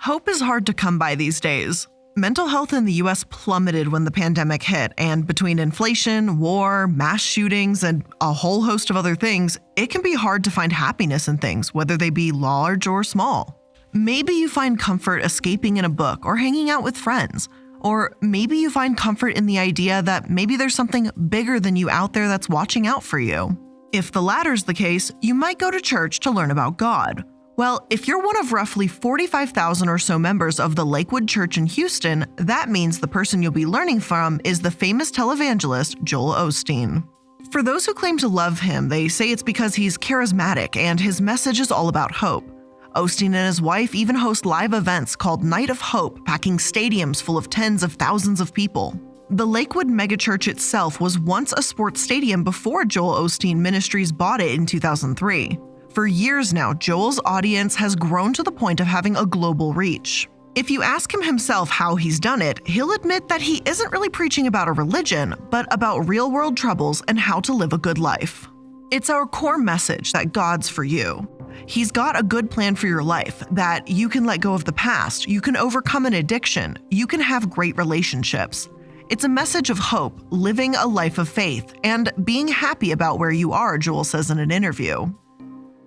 Hope is hard to come by these days. Mental health in the U.S. plummeted when the pandemic hit, and between inflation, war, mass shootings, and a whole host of other things, it can be hard to find happiness in things, whether they be large or small. Maybe you find comfort escaping in a book or hanging out with friends. Or maybe you find comfort in the idea that maybe there's something bigger than you out there that's watching out for you. If the latter's the case, you might go to church to learn about God. Well, if you're one of roughly 45,000 or so members of the Lakewood Church in Houston, that means the person you'll be learning from is the famous televangelist Joel Osteen. For those who claim to love him, they say it's because he's charismatic and his message is all about hope. Osteen and his wife even host live events called Night of Hope, packing stadiums full of tens of thousands of people. The Lakewood megachurch itself was once a sports stadium before Joel Osteen Ministries bought it in 2003. For years now, Joel's audience has grown to the point of having a global reach. If you ask him himself how he's done it, he'll admit that he isn't really preaching about a religion, but about real-world troubles and how to live a good life. It's our core message that God's for you. He's got a good plan for your life, that you can let go of the past, you can overcome an addiction, you can have great relationships. It's a message of hope, living a life of faith, and being happy about where you are, Joel says in an interview.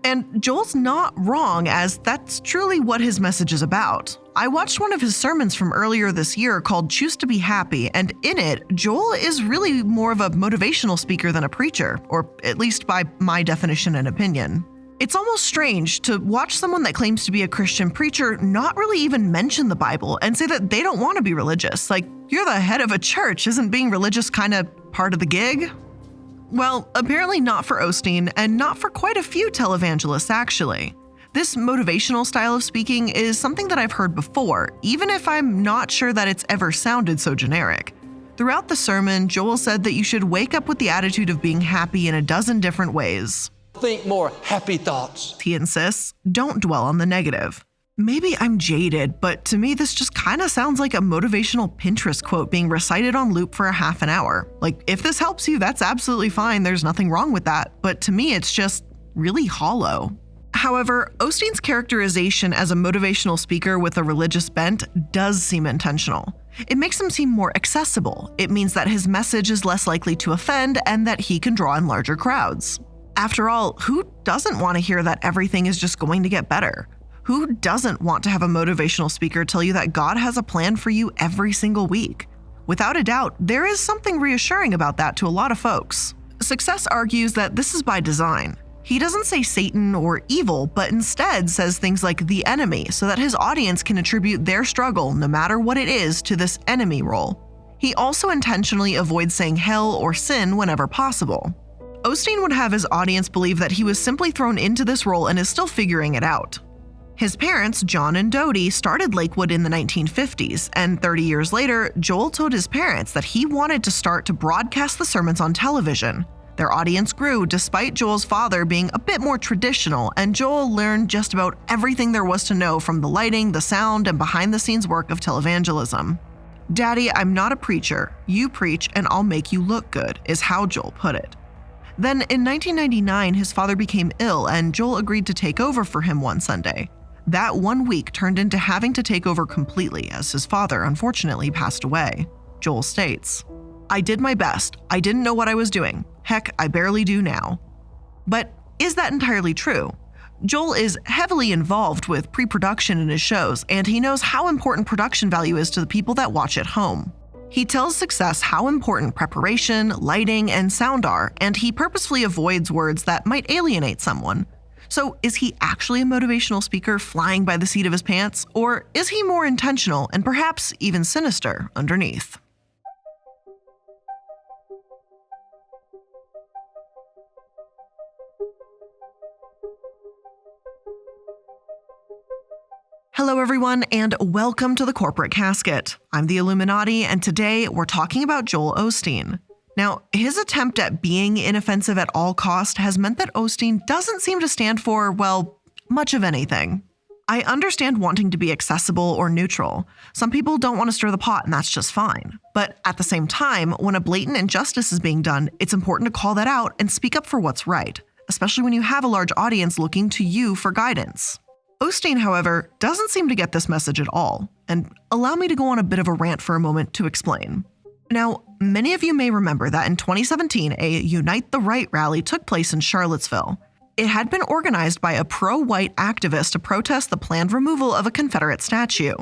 And Joel's not wrong, as that's truly what his message is about. I watched one of his sermons from earlier this year called Choose to Be Happy, and in it, Joel is really more of a motivational speaker than a preacher, or at least by my definition and opinion. It's almost strange to watch someone that claims to be a Christian preacher not really even mention the Bible and say that they don't want to be religious. Like, you're the head of a church, isn't being religious kind of part of the gig? Well, apparently not for Osteen, and not for quite a few televangelists, actually. This motivational style of speaking is something that I've heard before, even if I'm not sure that it's ever sounded so generic. Throughout the sermon, Joel said that you should wake up with the attitude of being happy in a dozen different ways. Think more happy thoughts. He insists, don't dwell on the negative. Maybe I'm jaded, but to me this just kind of sounds like a motivational Pinterest quote being recited on loop for a half an hour. Like, if this helps you, that's absolutely fine, there's nothing wrong with that, but to me it's just really hollow. However, Osteen's characterization as a motivational speaker with a religious bent does seem intentional. It makes him seem more accessible. It means that his message is less likely to offend and that he can draw in larger crowds. After all, who doesn't want to hear that everything is just going to get better? Who doesn't want to have a motivational speaker tell you that God has a plan for you every single week? Without a doubt, there is something reassuring about that to a lot of folks. Success argues that this is by design. He doesn't say Satan or evil, but instead says things like the enemy, so that his audience can attribute their struggle, no matter what it is, to this enemy role. He also intentionally avoids saying hell or sin whenever possible. Osteen would have his audience believe that he was simply thrown into this role and is still figuring it out. His parents, John and Dodie, started Lakewood in the 1950s, and 30 years later, Joel told his parents that he wanted to start to broadcast the sermons on television. Their audience grew despite Joel's father being a bit more traditional, and Joel learned just about everything there was to know from the lighting, the sound, and behind-the-scenes work of televangelism. "Daddy, I'm not a preacher. You preach and I'll make you look good," is how Joel put it. Then in 1999, his father became ill, and Joel agreed to take over for him one Sunday. That 1 week turned into having to take over completely, as his father unfortunately passed away. Joel states, "I did my best. I didn't know what I was doing. Heck, I barely do now." But is that entirely true? Joel is heavily involved with pre-production in his shows, and he knows how important production value is to the people that watch at home. He tells Success how important preparation, lighting, and sound are, and he purposefully avoids words that might alienate someone. So is he actually a motivational speaker flying by the seat of his pants, or is he more intentional and perhaps even sinister underneath? Hello everyone, and welcome to the Corporate Casket. I'm the Illuminaughtii, and today we're talking about Joel Osteen. Now, his attempt at being inoffensive at all cost has meant that Osteen doesn't seem to stand for, well, much of anything. I understand wanting to be accessible or neutral. Some people don't want to stir the pot, and that's just fine. But at the same time, when a blatant injustice is being done, it's important to call that out and speak up for what's right, especially when you have a large audience looking to you for guidance. Osteen, however, doesn't seem to get this message at all, and allow me to go on a bit of a rant for a moment to explain. Now, many of you may remember that in 2017, a Unite the Right rally took place in Charlottesville. It had been organized by a pro-white activist to protest the planned removal of a Confederate statue.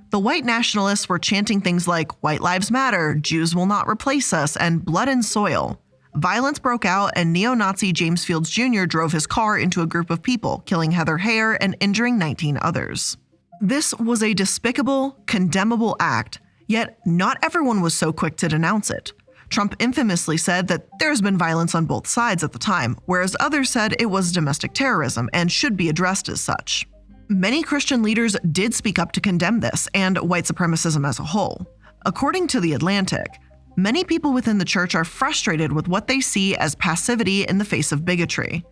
The white nationalists were chanting things like "White Lives Matter," "Jews will not replace us," and "Blood and Soil." Violence broke out, and neo-Nazi James Fields Jr. drove his car into a group of people, killing Heather Heyer and injuring 19 others. This was a despicable, condemnable act, yet not everyone was so quick to denounce it. Trump infamously said that there's been violence on both sides at the time, whereas others said it was domestic terrorism and should be addressed as such. Many Christian leaders did speak up to condemn this and white supremacism as a whole. According to The Atlantic, many people within the church are frustrated with what they see as passivity in the face of bigotry.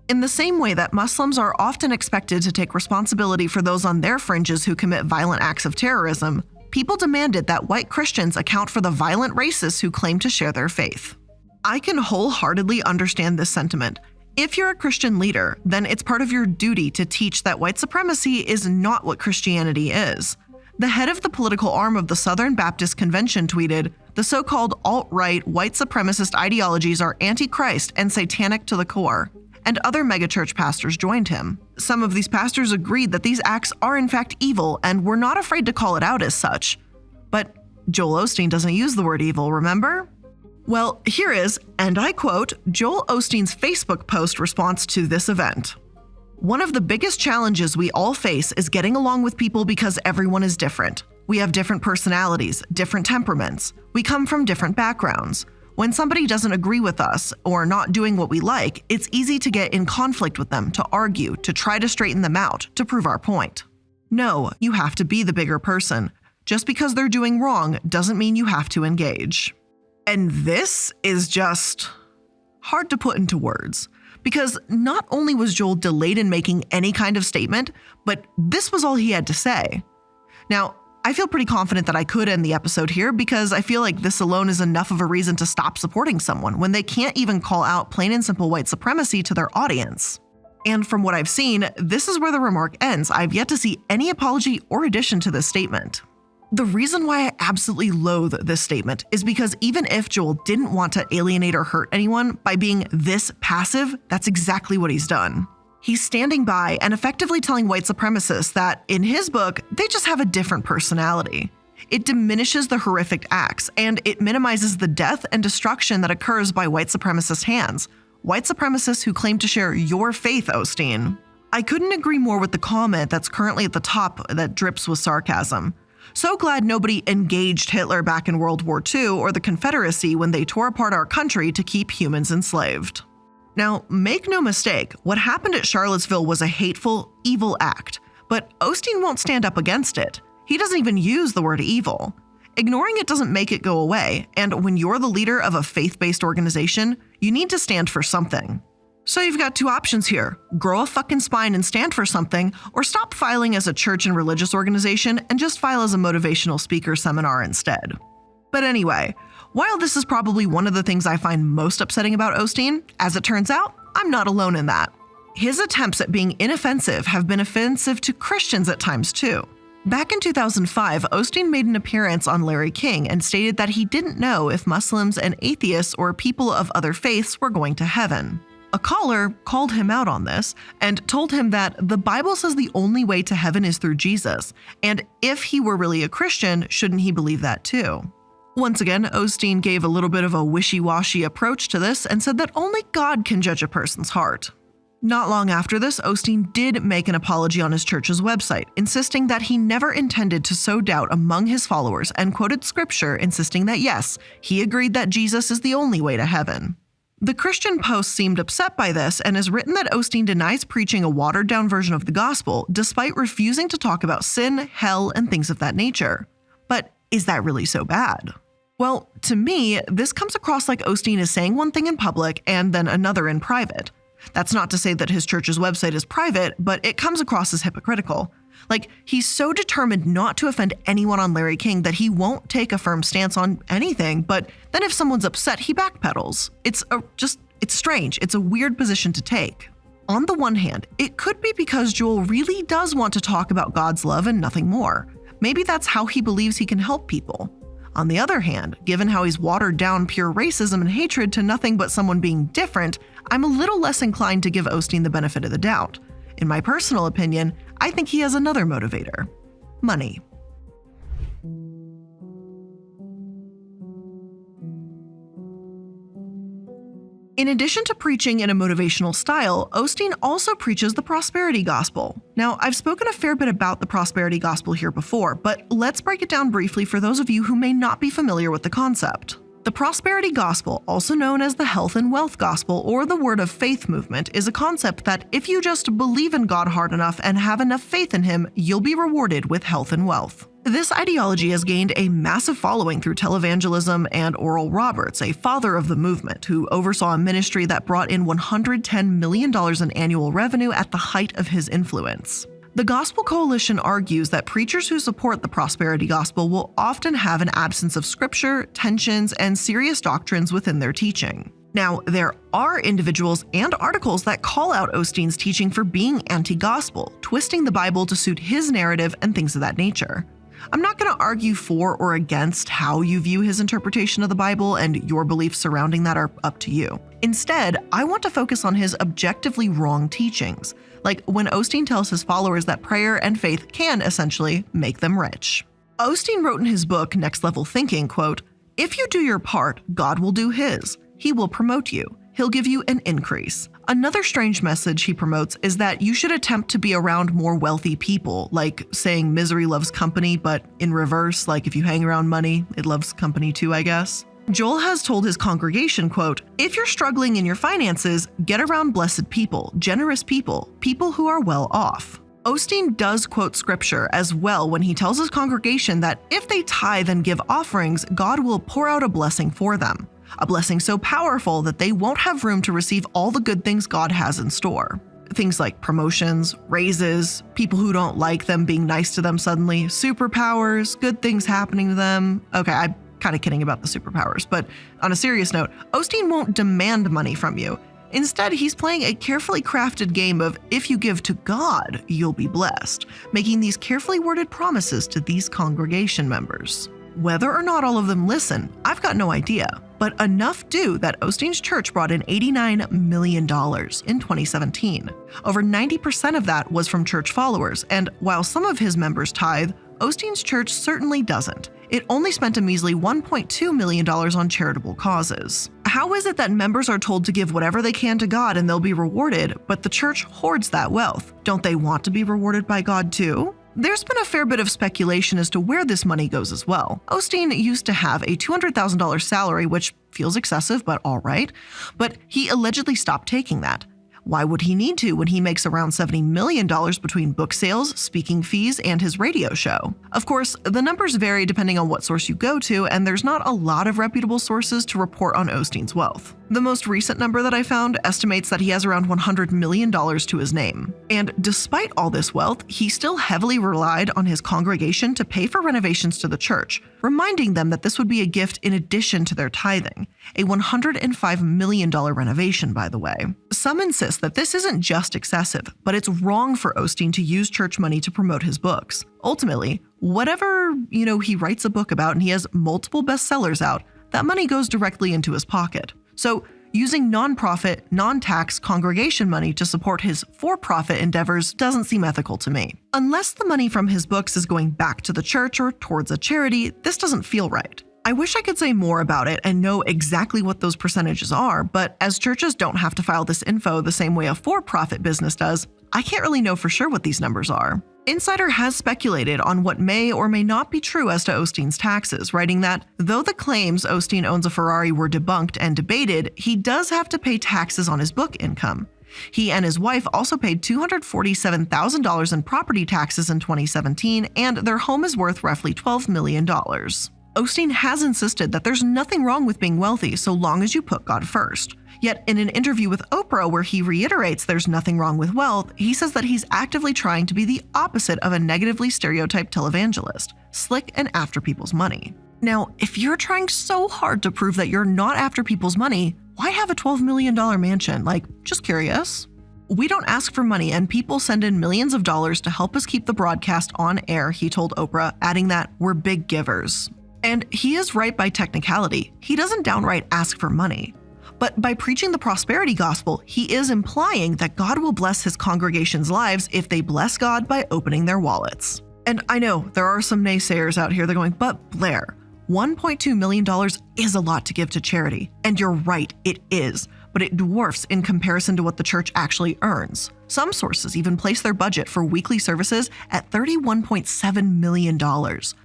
In the same way that Muslims are often expected to take responsibility for those on their fringes who commit violent acts of terrorism, people demanded that white Christians account for the violent racists who claim to share their faith. I can wholeheartedly understand this sentiment. If you're a Christian leader, then it's part of your duty to teach that white supremacy is not what Christianity is. The head of the political arm of the Southern Baptist Convention tweeted, "The so-called alt-right white supremacist ideologies are anti-Christ and satanic to the core," and other megachurch pastors joined him. Some of these pastors agreed that these acts are in fact evil and were not afraid to call it out as such. But Joel Osteen doesn't use the word evil, remember? Well, here is, and I quote, Joel Osteen's Facebook post response to this event. "One of the biggest challenges we all face is getting along with people because everyone is different. We have different personalities, different temperaments. We come from different backgrounds. When somebody doesn't agree with us or not doing what we like, it's easy to get in conflict with them, to argue, to try to straighten them out, to prove our point. No, you have to be the bigger person. Just because they're doing wrong doesn't mean you have to engage." And this is just hard to put into words, because not only was Joel delayed in making any kind of statement, but this was all he had to say. Now, I feel pretty confident that I could end the episode here because I feel like this alone is enough of a reason to stop supporting someone when they can't even call out plain and simple white supremacy to their audience. And from what I've seen, this is where the remark ends. I've yet to see any apology or addition to this statement. The reason why I absolutely loathe this statement is because even if Joel didn't want to alienate or hurt anyone by being this passive, that's exactly what he's done. He's standing by and effectively telling white supremacists that, in his book, they just have a different personality. It diminishes the horrific acts, and it minimizes the death and destruction that occurs by white supremacist hands. White supremacists who claim to share your faith, Osteen. I couldn't agree more with the comment that's currently at the top that drips with sarcasm. So glad nobody engaged Hitler back in World War II or the Confederacy when they tore apart our country to keep humans enslaved. Now, make no mistake, what happened at Charlottesville was a hateful, evil act, but Osteen won't stand up against it. He doesn't even use the word evil. Ignoring it doesn't make it go away, and when you're the leader of a faith-based organization, you need to stand for something. So you've got two options here: grow a fucking spine and stand for something, or stop filing as a church and religious organization and just file as a motivational speaker seminar instead. But anyway, while this is probably one of the things I find most upsetting about Osteen, as it turns out, I'm not alone in that. His attempts at being inoffensive have been offensive to Christians at times too. Back in 2005, Osteen made an appearance on Larry King and stated that he didn't know if Muslims and atheists or people of other faiths were going to heaven. A caller called him out on this and told him that the Bible says the only way to heaven is through Jesus, and if he were really a Christian, shouldn't he believe that too? Once again, Osteen gave a little bit of a wishy-washy approach to this and said that only God can judge a person's heart. Not long after this, Osteen did make an apology on his church's website, insisting that he never intended to sow doubt among his followers and quoted scripture insisting that yes, he agreed that Jesus is the only way to heaven. The Christian Post seemed upset by this and has written that Osteen denies preaching a watered-down version of the gospel despite refusing to talk about sin, hell, and things of that nature. But is that really so bad? Well, to me, this comes across like Osteen is saying one thing in public and then another in private. That's not to say that his church's website is private, but it comes across as hypocritical. Like, he's so determined not to offend anyone on Larry King that he won't take a firm stance on anything, but then if someone's upset, he backpedals. It's strange. It's a weird position to take. On the one hand, it could be because Joel really does want to talk about God's love and nothing more. Maybe that's how he believes he can help people. On the other hand, given how he's watered down pure racism and hatred to nothing but someone being different, I'm a little less inclined to give Osteen the benefit of the doubt. In my personal opinion, I think he has another motivator: money. In addition to preaching in a motivational style, Osteen also preaches the prosperity gospel. Now, I've spoken a fair bit about the prosperity gospel here before, but let's break it down briefly for those of you who may not be familiar with the concept. The prosperity gospel, also known as the health and wealth gospel or the word of faith movement, is a concept that if you just believe in God hard enough and have enough faith in Him, you'll be rewarded with health and wealth. This ideology has gained a massive following through televangelism and Oral Roberts, a father of the movement, who oversaw a ministry that brought in $110 million in annual revenue at the height of his influence. The Gospel Coalition argues that preachers who support the prosperity gospel will often have an absence of scripture, tensions, and serious doctrines within their teaching. Now, there are individuals and articles that call out Osteen's teaching for being anti-gospel, twisting the Bible to suit his narrative and things of that nature. I'm not going to argue for or against how you view his interpretation of the Bible, and your beliefs surrounding that are up to you. Instead, I want to focus on his objectively wrong teachings, like when Osteen tells his followers that prayer and faith can essentially make them rich. Osteen wrote in his book, Next Level Thinking, quote, "If you do your part, God will do His. He will promote you. He'll give you an increase." Another strange message he promotes is that you should attempt to be around more wealthy people, like saying misery loves company, but in reverse, like if you hang around money, it loves company too, I guess. Joel has told his congregation, quote, "If you're struggling in your finances, get around blessed people, generous people, people who are well off." Osteen does quote scripture as well when he tells his congregation that if they tithe and give offerings, God will pour out a blessing for them. A blessing so powerful that they won't have room to receive all the good things God has in store. Things like promotions, raises, people who don't like them being nice to them suddenly, superpowers, good things happening to them. Okay, I'm kind of kidding about the superpowers, but on a serious note, Osteen won't demand money from you. Instead, he's playing a carefully crafted game of if you give to God, you'll be blessed, making these carefully worded promises to these congregation members. Whether or not all of them listen, I've got no idea, but enough do that Osteen's church brought in $89 million in 2017. Over 90% of that was from church followers, and while some of his members tithe, Osteen's church certainly doesn't. It only spent a measly $1.2 million on charitable causes. How is it that members are told to give whatever they can to God and they'll be rewarded, but the church hoards that wealth? Don't they want to be rewarded by God too? There's been a fair bit of speculation as to where this money goes as well. Osteen used to have a $200,000 salary, which feels excessive, but all right. But he allegedly stopped taking that. Why would he need to when he makes around $70 million between book sales, speaking fees, and his radio show? Of course, the numbers vary depending on what source you go to, and there's not a lot of reputable sources to report on Osteen's wealth. The most recent number that I found estimates that he has around $100 million to his name. And despite all this wealth, he still heavily relied on his congregation to pay for renovations to the church, reminding them that this would be a gift in addition to their tithing. A $105 million renovation, by the way. Some insist that this isn't just excessive, but it's wrong for Osteen to use church money to promote his books. Ultimately, whatever, he writes a book about and he has multiple bestsellers out, that money goes directly into his pocket. So using nonprofit, non-tax congregation money to support his for-profit endeavors doesn't seem ethical to me. Unless the money from his books is going back to the church or towards a charity, this doesn't feel right. I wish I could say more about it and know exactly what those percentages are, but as churches don't have to file this info the same way a for-profit business does, I can't really know for sure what these numbers are. Insider has speculated on what may or may not be true as to Osteen's taxes, writing that though the claims Osteen owns a Ferrari were debunked and debated, he does have to pay taxes on his book income. He and his wife also paid $247,000 in property taxes in 2017, and their home is worth roughly $12 million. Osteen has insisted that there's nothing wrong with being wealthy so long as you put God first. Yet in an interview with Oprah where he reiterates there's nothing wrong with wealth, he says that he's actively trying to be the opposite of a negatively stereotyped televangelist, slick and after people's money. Now, if you're trying so hard to prove that you're not after people's money, why have a $12 million mansion? Just curious. "We don't ask for money, and people send in millions of dollars to help us keep the broadcast on air," he told Oprah, adding that we're big givers. And he is right by technicality. He doesn't downright ask for money. But by preaching the prosperity gospel, he is implying that God will bless his congregation's lives if they bless God by opening their wallets. And I know there are some naysayers out here that are going, but Blair, $1.2 million is a lot to give to charity. And you're right, it is. But it dwarfs in comparison to what the church actually earns. Some sources even place their budget for weekly services at $31.7 million.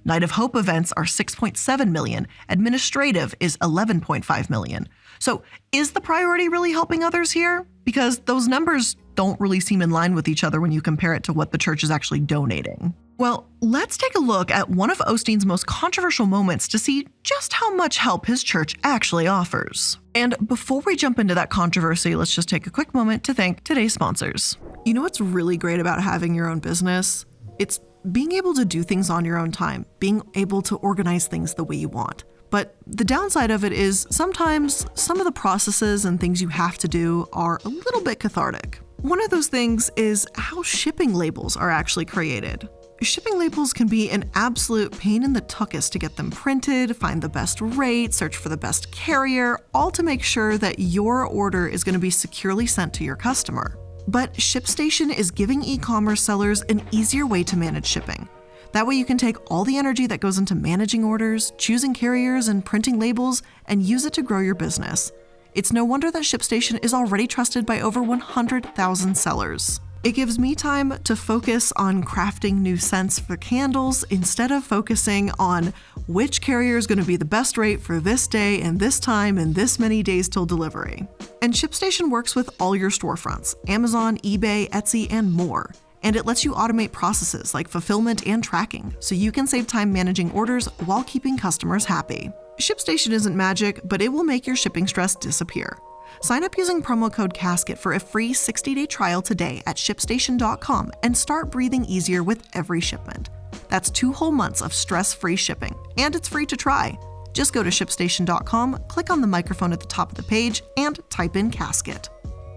Night of Hope events are $6.7 million. Administrative is $11.5 million. So is the priority really helping others here? Because those numbers don't really seem in line with each other when you compare it to what the church is actually donating. Well, let's take a look at one of Osteen's most controversial moments to see just how much help his church actually offers. And before we jump into that controversy, let's just take a quick moment to thank today's sponsors. You know what's really great about having your own business? It's being able to do things on your own time, being able to organize things the way you want. But the downside of it is sometimes some of the processes and things you have to do are a little bit cathartic. One of those things is how shipping labels are actually created. Shipping labels can be an absolute pain in the tuchus to get them printed, find the best rate, search for the best carrier, all to make sure that your order is going to be securely sent to your customer. But ShipStation is giving e-commerce sellers an easier way to manage shipping. That way you can take all the energy that goes into managing orders, choosing carriers, and printing labels, and use it to grow your business. It's no wonder that ShipStation is already trusted by over 100,000 sellers. It gives me time to focus on crafting new scents for candles instead of focusing on which carrier is going to be the best rate for this day and this time and this many days till delivery. And ShipStation works with all your storefronts, Amazon, eBay, Etsy, and more. And it lets you automate processes like fulfillment and tracking, so you can save time managing orders while keeping customers happy. ShipStation isn't magic, but it will make your shipping stress disappear. Sign up using promo code CASKET for a free 60-day trial today at ShipStation.com and start breathing easier with every shipment. That's 2 whole months of stress-free shipping, and it's free to try. Just go to ShipStation.com, click on the microphone at the top of the page, and type in CASKET.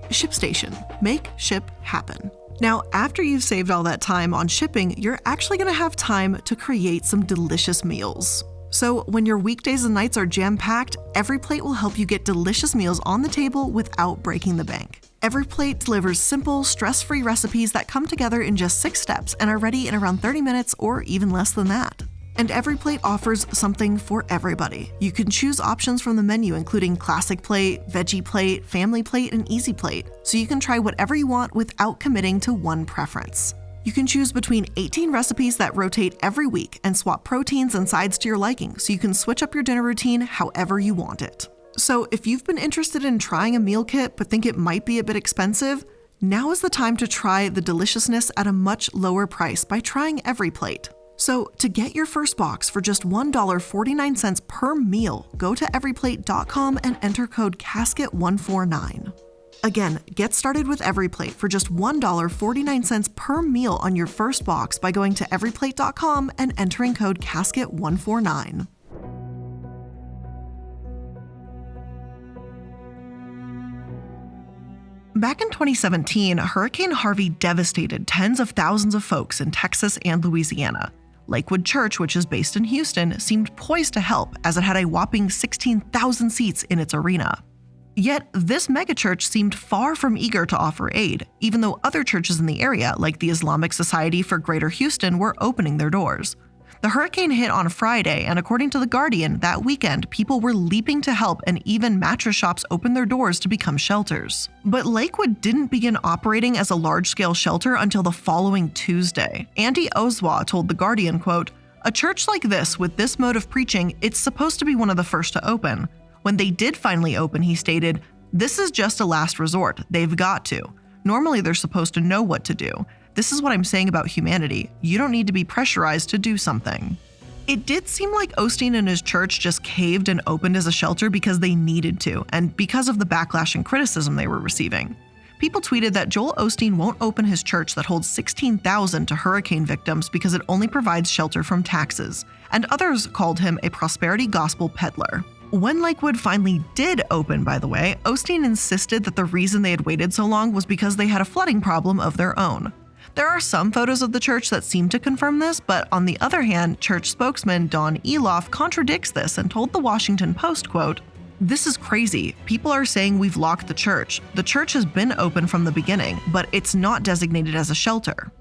ShipStation. Make ship happen. Now, after you've saved all that time on shipping, you're actually going to have time to create some delicious meals. So when your weekdays and nights are jam-packed, EveryPlate will help you get delicious meals on the table without breaking the bank. EveryPlate delivers simple, stress-free recipes that come together in just 6 steps and are ready in around 30 minutes or even less than that. And EveryPlate offers something for everybody. You can choose options from the menu including Classic Plate, Veggie Plate, Family Plate, and Easy Plate, so you can try whatever you want without committing to one preference. You can choose between 18 recipes that rotate every week and swap proteins and sides to your liking, so you can switch up your dinner routine however you want it. So if you've been interested in trying a meal kit but think it might be a bit expensive, now is the time to try the deliciousness at a much lower price by trying EveryPlate. So to get your first box for just $1.49 per meal, go to everyplate.com and enter code CASKET149. Again, get started with EveryPlate for just $1.49 per meal on your first box by going to everyplate.com and entering code CASKET149. Back in 2017, Hurricane Harvey devastated tens of thousands of folks in Texas and Louisiana. Lakewood Church, which is based in Houston, seemed poised to help as it had a whopping 16,000 seats in its arena. Yet, this megachurch seemed far from eager to offer aid, even though other churches in the area, like the Islamic Society for Greater Houston, were opening their doors. The hurricane hit on Friday, and according to The Guardian, that weekend, people were leaping to help and even mattress shops opened their doors to become shelters. But Lakewood didn't begin operating as a large-scale shelter until the following Tuesday. Andy Oswa told The Guardian, quote, "A church like this, with this mode of preaching, it's supposed to be one of the first to open. When they did finally open, he stated, this is just a last resort. They've got to. Normally they're supposed to know what to do. This is what I'm saying about humanity. You don't need to be pressurized to do something." It did seem like Osteen and his church just caved and opened as a shelter because they needed to, and because of the backlash and criticism they were receiving. People tweeted that Joel Osteen won't open his church that holds 16,000 to hurricane victims because it only provides shelter from taxes, and others called him a prosperity gospel peddler. When Lakewood finally did open, by the way, Osteen insisted that the reason they had waited so long was because they had a flooding problem of their own. There are some photos of the church that seem to confirm this, but on the other hand, church spokesman Don Eloff contradicts this and told the Washington Post, quote, "This is crazy. People are saying we've locked the church. The church has been open from the beginning, but it's not designated as a shelter."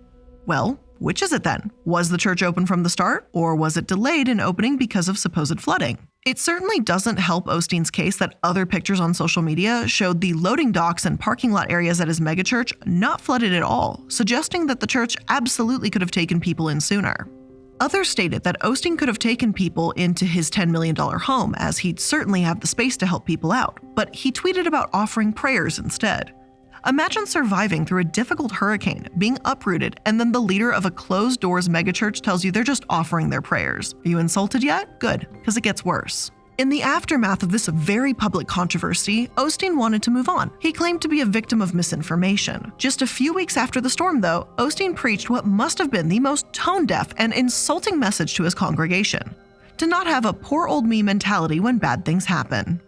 Well, which is it then? Was the church open from the start, or was it delayed in opening because of supposed flooding? It certainly doesn't help Osteen's case that other pictures on social media showed the loading docks and parking lot areas at his megachurch not flooded at all, suggesting that the church absolutely could have taken people in sooner. Others stated that Osteen could have taken people into his $10 million home, as he'd certainly have the space to help people out, but he tweeted about offering prayers instead. Imagine surviving through a difficult hurricane, being uprooted, and then the leader of a closed-doors megachurch tells you they're just offering their prayers. Are you insulted yet? Good, because it gets worse. In the aftermath of this very public controversy, Osteen wanted to move on. He claimed to be a victim of misinformation. Just a few weeks after the storm, though, Osteen preached what must have been the most tone-deaf and insulting message to his congregation: to not have a poor old me mentality when bad things happen.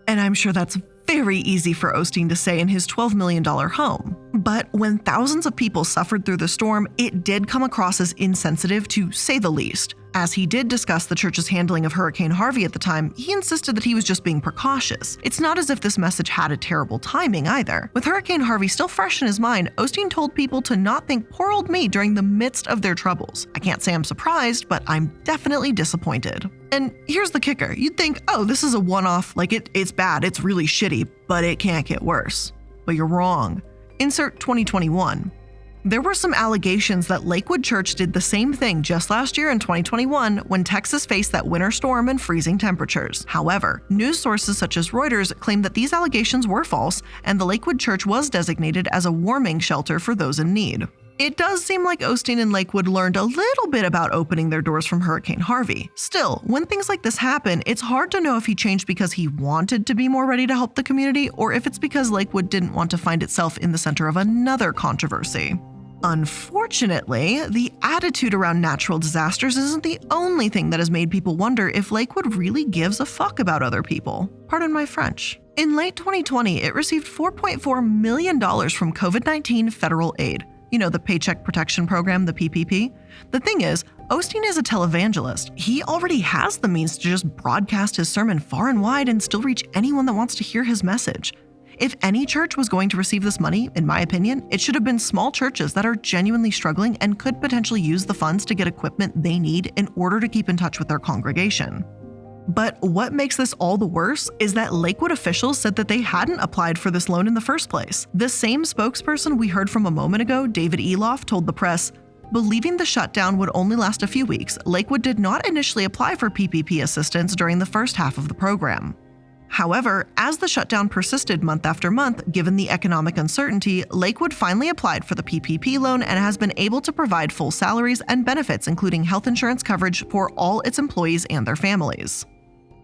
And I'm sure that's very easy for Osteen to say in his $12 million home. But when thousands of people suffered through the storm, it did come across as insensitive, to say the least. As he did discuss the church's handling of Hurricane Harvey at the time, he insisted that he was just being precautious. It's not as if this message had a terrible timing either. With Hurricane Harvey still fresh in his mind, Osteen told people to not think poor old me during the midst of their troubles. I can't say I'm surprised, but I'm definitely disappointed. And here's the kicker. You'd think, oh, this is a one-off, like it's bad, it's really shitty, but it can't get worse. But you're wrong. Insert 2021. There were some allegations that Lakewood Church did the same thing just last year in 2021 when Texas faced that winter storm and freezing temperatures. However, news sources such as Reuters claim that these allegations were false, and the Lakewood Church was designated as a warming shelter for those in need. It does seem like Osteen and Lakewood learned a little bit about opening their doors from Hurricane Harvey. Still, when things like this happen, it's hard to know if he changed because he wanted to be more ready to help the community, or if it's because Lakewood didn't want to find itself in the center of another controversy. Unfortunately, the attitude around natural disasters isn't the only thing that has made people wonder if Lakewood really gives a fuck about other people. Pardon my French. In late 2020, it received $4.4 million from COVID-19 federal aid. You know, the Paycheck Protection Program, the PPP. The thing is, Osteen is a televangelist. He already has the means to just broadcast his sermon far and wide and still reach anyone that wants to hear his message. If any church was going to receive this money, in my opinion, it should have been small churches that are genuinely struggling and could potentially use the funds to get equipment they need in order to keep in touch with their congregation. But what makes this all the worse is that Lakewood officials said that they hadn't applied for this loan in the first place. The same spokesperson we heard from a moment ago, David Eloff, told the press, believing the shutdown would only last a few weeks, Lakewood did not initially apply for PPP assistance during the first half of the program. However, as the shutdown persisted month after month, given the economic uncertainty, Lakewood finally applied for the PPP loan and has been able to provide full salaries and benefits, including health insurance coverage for all its employees and their families.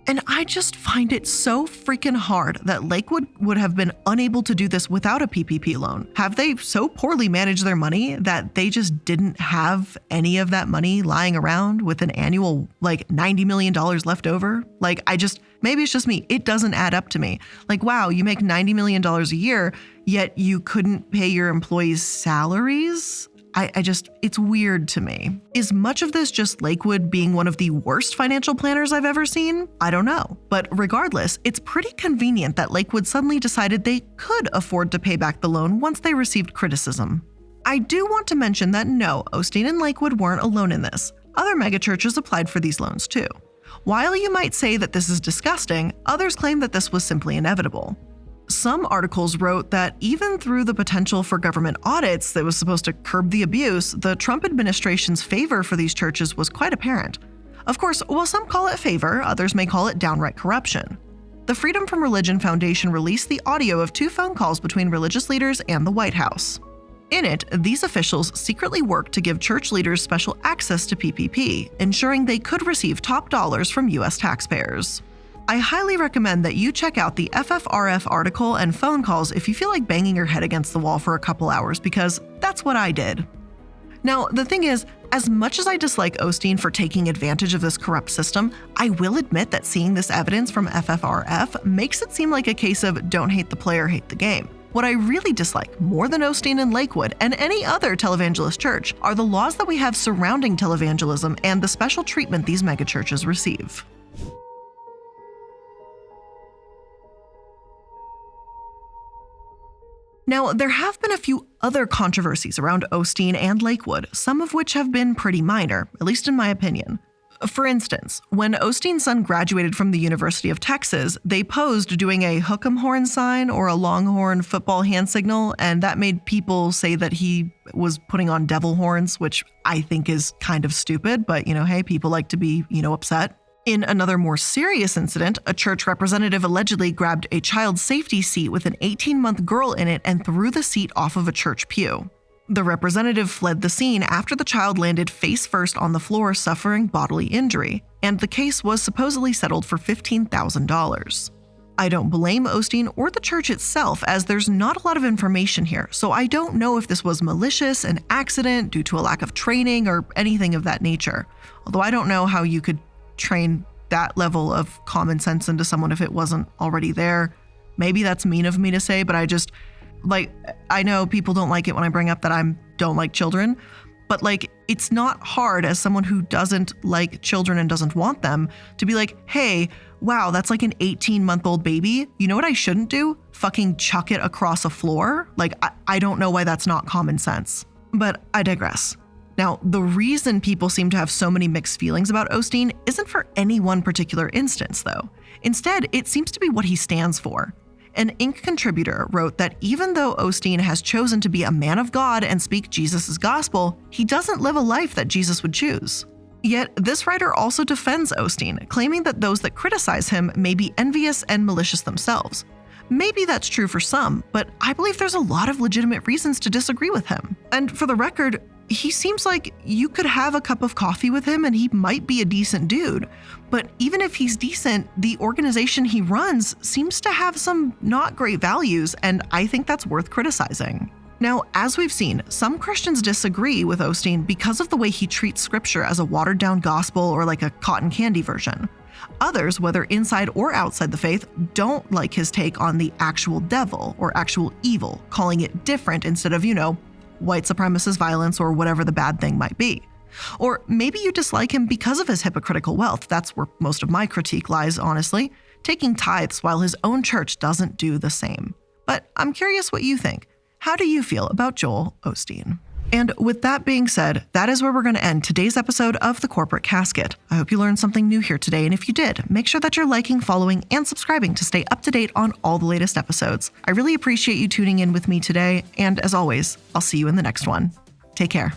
And I just find it so freaking hard that Lakewood would have been unable to do this without a PPP loan. Have they so poorly managed their money that they just didn't have any of that money lying around with an annual, $90 million left over? Maybe it's just me. It doesn't add up to me. Wow, you make $90 million a year, yet you couldn't pay your employees' salaries? It's weird to me. Is much of this just Lakewood being one of the worst financial planners I've ever seen? I don't know. But regardless, it's pretty convenient that Lakewood suddenly decided they could afford to pay back the loan once they received criticism. I do want to mention that no, Osteen and Lakewood weren't alone in this. Other megachurches applied for these loans too. While you might say that this is disgusting, others claim that this was simply inevitable. Some articles wrote that even through the potential for government audits that was supposed to curb the abuse, the Trump administration's favor for these churches was quite apparent. Of course, while some call it favor, others may call it downright corruption. The Freedom from Religion Foundation released the audio of 2 phone calls between religious leaders and the White House. In it, these officials secretly worked to give church leaders special access to PPP, ensuring they could receive top dollars from U.S. taxpayers. I highly recommend that you check out the FFRF article and phone calls if you feel like banging your head against the wall for a couple hours, because that's what I did. Now, the thing is, as much as I dislike Osteen for taking advantage of this corrupt system, I will admit that seeing this evidence from FFRF makes it seem like a case of don't hate the player, hate the game. What I really dislike more than Osteen and Lakewood and any other televangelist church are the laws that we have surrounding televangelism and the special treatment these megachurches receive. Now, there have been a few other controversies around Osteen and Lakewood, some of which have been pretty minor, at least in my opinion. For instance, when Osteen's son graduated from the University of Texas, they posed doing a hook'em horn sign or a longhorn football hand signal, and that made people say that he was putting on devil horns, which I think is kind of stupid, but hey, people like to be, upset. In another more serious incident, a church representative allegedly grabbed a child safety seat with an 18-month girl in it and threw the seat off of a church pew. The representative fled the scene after the child landed face first on the floor, suffering bodily injury, and the case was supposedly settled for $15,000. I don't blame Osteen or the church itself, as there's not a lot of information here, so I don't know if this was malicious, an accident due to a lack of training, or anything of that nature. Although I don't know how you could train that level of common sense into someone if it wasn't already there. Maybe that's mean of me to say, but I know people don't like it when I bring up that I don't like children, but it's not hard as someone who doesn't like children and doesn't want them to be like, hey, wow, that's like an 18-month-old baby. You know what I shouldn't do? Fucking chuck it across a floor? I don't know why that's not common sense. But I digress. Now, the reason people seem to have so many mixed feelings about Osteen isn't for any one particular instance, though. Instead, it seems to be what he stands for. An Inc. contributor wrote that even though Osteen has chosen to be a man of God and speak Jesus' gospel, he doesn't live a life that Jesus would choose. Yet, this writer also defends Osteen, claiming that those that criticize him may be envious and malicious themselves. Maybe that's true for some, but I believe there's a lot of legitimate reasons to disagree with him. And for the record, he seems like you could have a cup of coffee with him and he might be a decent dude. But even if he's decent, the organization he runs seems to have some not great values, and I think that's worth criticizing. Now, as we've seen, some Christians disagree with Osteen because of the way he treats scripture as a watered-down gospel or like a cotton candy version. Others, whether inside or outside the faith, don't like his take on the actual devil or actual evil, calling it different instead of, white supremacist violence or whatever the bad thing might be. Or maybe you dislike him because of his hypocritical wealth. That's where most of my critique lies, honestly, taking tithes while his own church doesn't do the same. But I'm curious what you think. How do you feel about Joel Osteen? And with that being said, that is where we're going to end today's episode of The Corporate Casket. I hope you learned something new here today, and if you did, make sure that you're liking, following, and subscribing to stay up to date on all the latest episodes. I really appreciate you tuning in with me today, and as always, I'll see you in the next one. Take care.